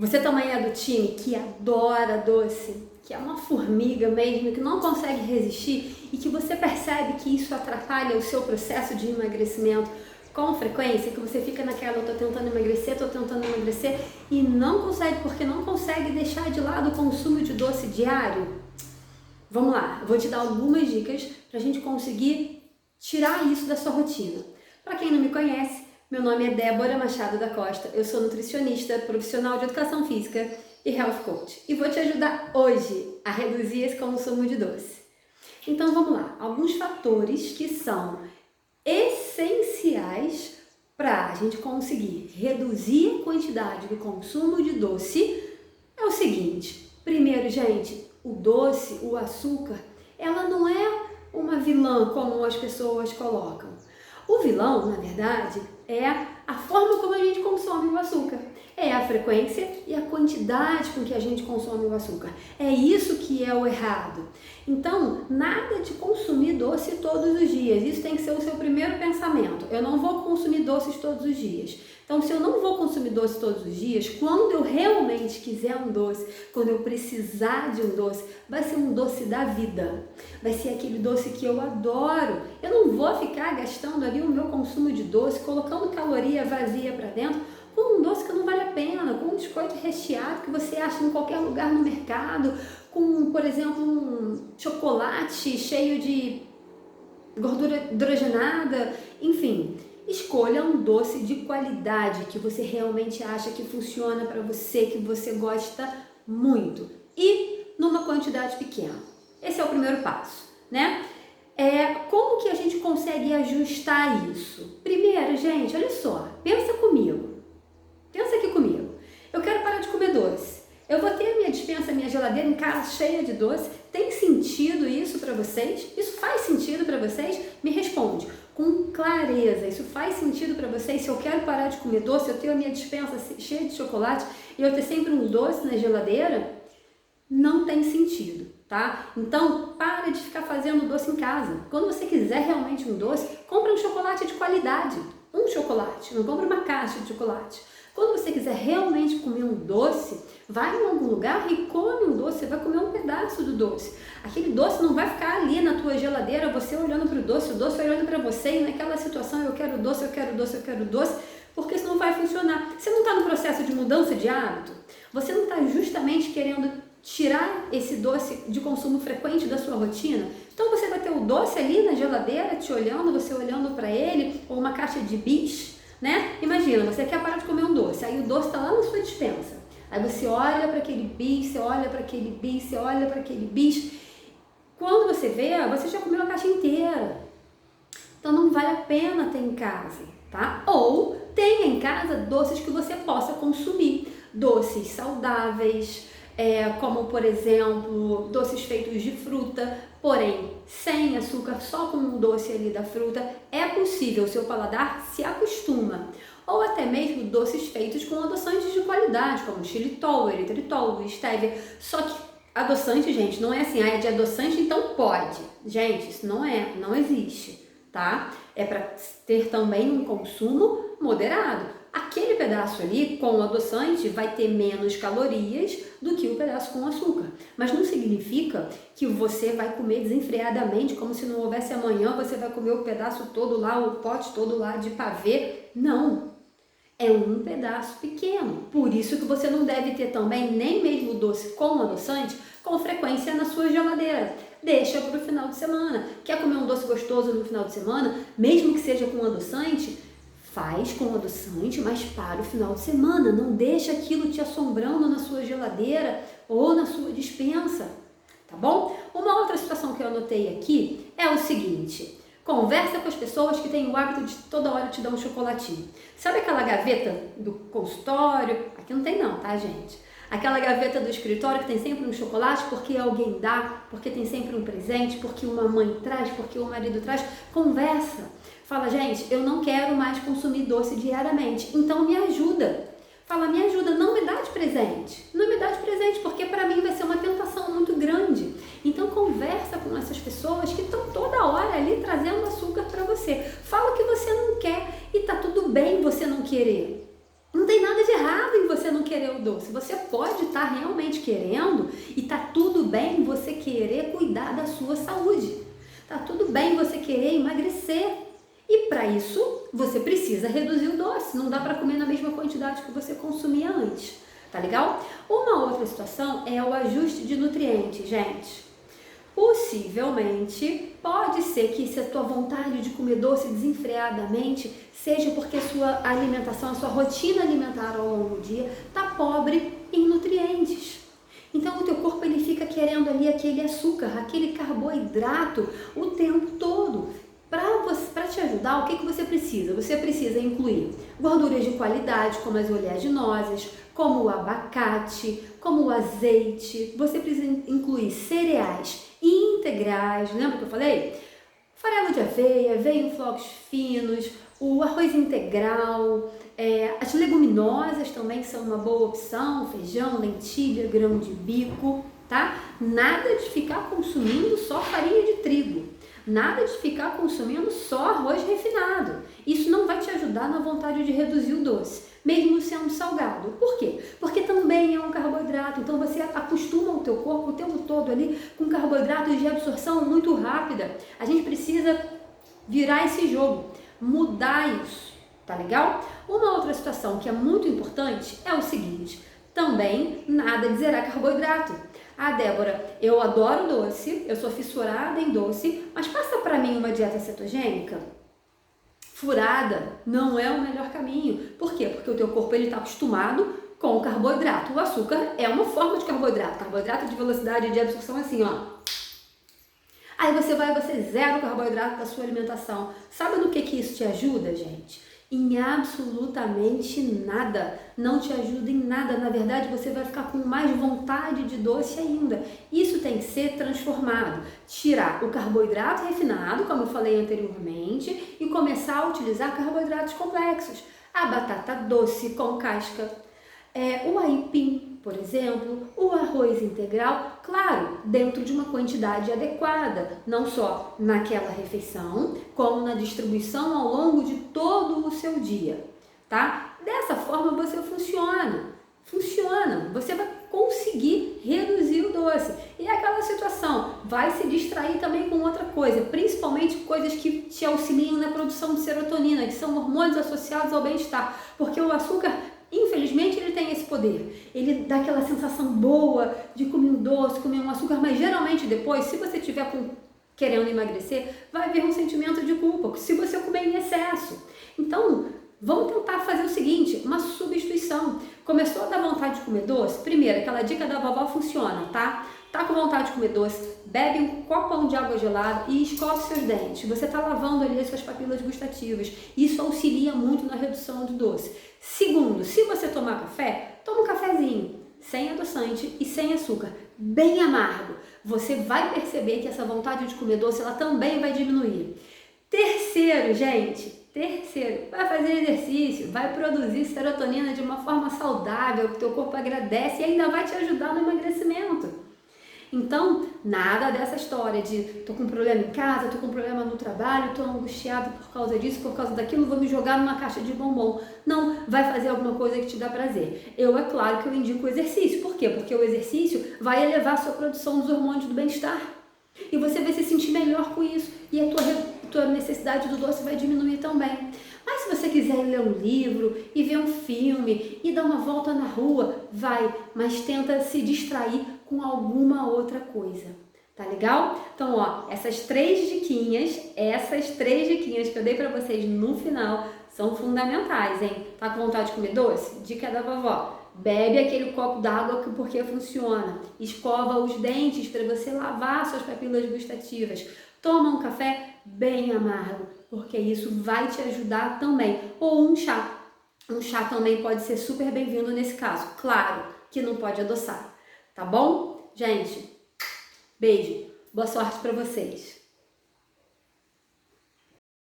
Você também é do time que adora doce, que é uma formiga mesmo, que não consegue resistir e que você percebe que isso atrapalha o seu processo de emagrecimento com frequência, que você fica naquela, eu tô tentando emagrecer e não consegue, porque não consegue deixar de lado o consumo de doce diário? Vamos lá, eu vou te dar algumas dicas pra gente conseguir tirar isso da sua rotina. Para quem não me conhece, meu nome é Débora Machado da Costa, eu sou nutricionista, profissional de educação física e health coach e vou te ajudar hoje a reduzir esse consumo de doce. Então vamos lá, alguns fatores que são essenciais para a gente conseguir reduzir a quantidade do consumo de doce é o seguinte. Primeiro, gente, o doce, o açúcar, ela não é uma vilã como as pessoas colocam. O vilão, na verdade, é a forma como a gente consome o açúcar. É a frequência e a quantidade com que a gente consome o açúcar. É isso que é o errado. Então, nada de consumir doce todos os dias. Isso tem que ser o seu primeiro pensamento. Eu não vou consumir doces todos os dias. Então, se eu não vou consumir doce todos os dias, quando eu realmente quiser um doce, quando eu precisar de um doce, vai ser um doce da vida. Vai ser aquele doce que eu adoro. Eu não vou ficar gastando ali o meu consumo de doce, colocando caloria vazia para dentro, com um doce que não vale a pena, com um biscoito recheado que você acha em qualquer lugar no mercado, com, por exemplo, um chocolate cheio de gordura hidrogenada, enfim. Escolha um doce de qualidade que você realmente acha que funciona para você, que você gosta muito e numa quantidade pequena. Esse é o primeiro passo, né? Como que a gente consegue ajustar isso? Primeiro, gente, olha só, pensa comigo. Pensa aqui comigo. Eu quero parar de comer doce. Eu vou ter a minha despensa, a minha geladeira em casa cheia de doce. Tem sentido isso para vocês? Isso faz sentido para vocês? Me responde com clareza. Isso faz sentido para vocês? Se eu quero parar de comer doce, eu tenho a minha despensa cheia de chocolate e eu ter sempre um doce na geladeira? Não tem sentido, tá? Então, para de ficar fazendo doce em casa. Quando você quiser realmente um doce, compra um chocolate de qualidade. Um chocolate, não compra uma caixa de chocolate. Quando você quiser realmente comer um doce, vai em algum lugar e come um doce, você vai comer um pedaço do doce. Aquele doce não vai ficar ali na tua geladeira, você olhando para o doce olhando para você e naquela situação, eu quero doce, porque isso não vai funcionar. Você não está no processo de mudança de hábito? Você não está justamente querendo tirar esse doce de consumo frequente da sua rotina? Então você vai ter o doce ali na geladeira, te olhando, você olhando para ele, ou uma caixa de bis, né? Imagina, você quer parar de comer um doce, aí o doce está lá na sua despensa. Aí você olha para aquele bis, você olha para aquele bis, você olha para aquele bis. Quando você vê, você já comeu a caixa inteira. Então não vale a pena ter em casa, tá? Ou tenha em casa doces que você possa consumir. Doces saudáveis, como por exemplo, doces feitos de fruta, porém sem açúcar, só com um doce ali da fruta, é possível, o seu paladar se acostuma. Ou até mesmo doces feitos com adoçantes de qualidade, como xilitol, eritritol, stevia. Só que adoçante, gente, não é assim, é de adoçante, então pode. Gente, isso não existe, tá? É para ter também um consumo moderado. Aquele pedaço ali com adoçante vai ter menos calorias do que o pedaço com açúcar. Mas não significa que você vai comer desenfreadamente, como se não houvesse amanhã, você vai comer o pedaço todo lá, o pote todo lá de pavê. Não. É um pedaço pequeno. Por isso que você não deve ter também nem mesmo doce com adoçante com frequência na sua geladeira. Deixa para o final de semana. Quer comer um doce gostoso no final de semana, mesmo que seja com adoçante? Faz com adoçante, mas para o final de semana. Não deixa aquilo te assombrando na sua geladeira ou na sua despensa, tá bom? Uma outra situação que eu anotei aqui é o seguinte: conversa com as pessoas que têm o hábito de toda hora te dar um chocolatinho. Sabe aquela gaveta do consultório? Aqui não tem não, tá, gente? Aquela gaveta do escritório que tem sempre um chocolate porque alguém dá, porque tem sempre um presente, porque uma mãe traz, porque o marido traz. Conversa. Fala, gente, eu não quero mais consumir doce diariamente, então me ajuda. Fala, me ajuda, não me dá de presente. Não me dá de presente, porque para mim vai ser uma tentação muito grande. Então conversa com essas pessoas que estão toda hora ali trazendo açúcar para você. Fala o que você não quer e tá tudo bem você não querer. Não tem nada de errado em você não querer querer o doce. Você pode estar realmente querendo e tá tudo bem você querer cuidar da sua saúde. Tá tudo bem você querer emagrecer. E para isso, você precisa reduzir o doce. Não dá para comer na mesma quantidade que você consumia antes. Tá legal? Uma outra situação é o ajuste de nutrientes, gente. Possivelmente, pode ser que se a tua vontade de comer doce desenfreadamente seja porque a sua alimentação, a sua rotina alimentar ao longo do dia está pobre em nutrientes. Então o teu corpo ele fica querendo ali aquele açúcar, aquele carboidrato o tempo todo. Para te ajudar, o que você precisa? Você precisa incluir gorduras de qualidade, como as oleaginosas, como o abacate, como o azeite. Você precisa incluir cereais integrais, lembra que eu falei? Farelo de aveia, aveia em flocos finos, o arroz integral, as leguminosas também são uma boa opção, feijão, lentilha, grão de bico, tá? Nada de ficar consumindo só farinha de trigo. Nada de ficar consumindo só arroz refinado. Isso não vai te ajudar na vontade de reduzir o doce, mesmo sendo salgado. Por quê? Porque também é um carboidrato, então você acostuma o teu corpo o tempo todo ali com carboidratos de absorção muito rápida. A gente precisa virar esse jogo, mudar isso, tá legal? Uma outra situação que é muito importante é o seguinte, também nada de zerar carboidrato. Ah, Débora, eu adoro doce, eu sou fissurada em doce, mas passa para mim uma dieta cetogênica? Furada não é o melhor caminho. Por quê? Porque o teu corpo está acostumado com o carboidrato. O açúcar é uma forma de carboidrato. Carboidrato de velocidade de absorção é assim, ó. Aí você zera o carboidrato da sua alimentação. Sabe no que isso te ajuda, gente? Em absolutamente nada. Não te ajuda em nada. Na verdade, você vai ficar com mais vontade de doce ainda. Isso tem que ser transformado. Tirar o carboidrato refinado, como eu falei anteriormente, e começar a utilizar carboidratos complexos. A batata doce com casca, o aipim, por exemplo, o arroz integral, claro, dentro de uma quantidade adequada, não só naquela refeição, como na distribuição ao longo de todo o seu dia, tá? Dessa forma você funciona, você vai conseguir reduzir o doce. E aquela situação, vai se distrair também com outra coisa, principalmente coisas que te auxiliam na produção de serotonina, que são hormônios associados ao bem-estar, porque o açúcar, infelizmente, ele tem esse poder. Ele dá aquela sensação boa de comer um doce, comer um açúcar, mas geralmente depois, se você estiver querendo emagrecer, vai haver um sentimento de culpa, se você comer em excesso. Então, vamos tentar fazer o seguinte, uma substituição. Começou a dar vontade de comer doce? Primeiro, aquela dica da vovó funciona, tá? Tá com vontade de comer doce, bebe um copão de água gelada e escove seus dentes. Você tá lavando ali as suas papilas gustativas. Isso auxilia muito na redução do doce. Segundo, se você tomar café, toma um cafezinho, sem adoçante e sem açúcar, bem amargo. Você vai perceber que essa vontade de comer doce, ela também vai diminuir. Terceiro, gente, vai fazer exercício, vai produzir serotonina de uma forma saudável, que o teu corpo agradece e ainda vai te ajudar no emagrecimento. Então, nada dessa história de tô com problema em casa, tô com problema no trabalho, tô angustiado por causa disso, por causa daquilo, vou me jogar numa caixa de bombom. Não, vai fazer alguma coisa que te dá prazer. É claro que eu indico o exercício. Por quê? Porque o exercício vai elevar a sua produção dos hormônios do bem-estar. E você vai se sentir melhor com isso. E a tua necessidade do doce vai diminuir também. Mas se você quiser ler um livro e ver um filme e dar uma volta na rua, vai, mas tenta se distrair com alguma outra coisa, tá legal? Então, ó, essas três diquinhas que eu dei pra vocês no final são fundamentais, hein? Tá com vontade de comer doce? Dica da vovó. Bebe aquele copo d'água porque funciona. Escova os dentes para você lavar suas papilas gustativas. Toma um café bem amargo, porque isso vai te ajudar também. Ou um chá. Um chá também pode ser super bem-vindo nesse caso. Claro que não pode adoçar. Tá bom? Gente, beijo. Boa sorte para vocês.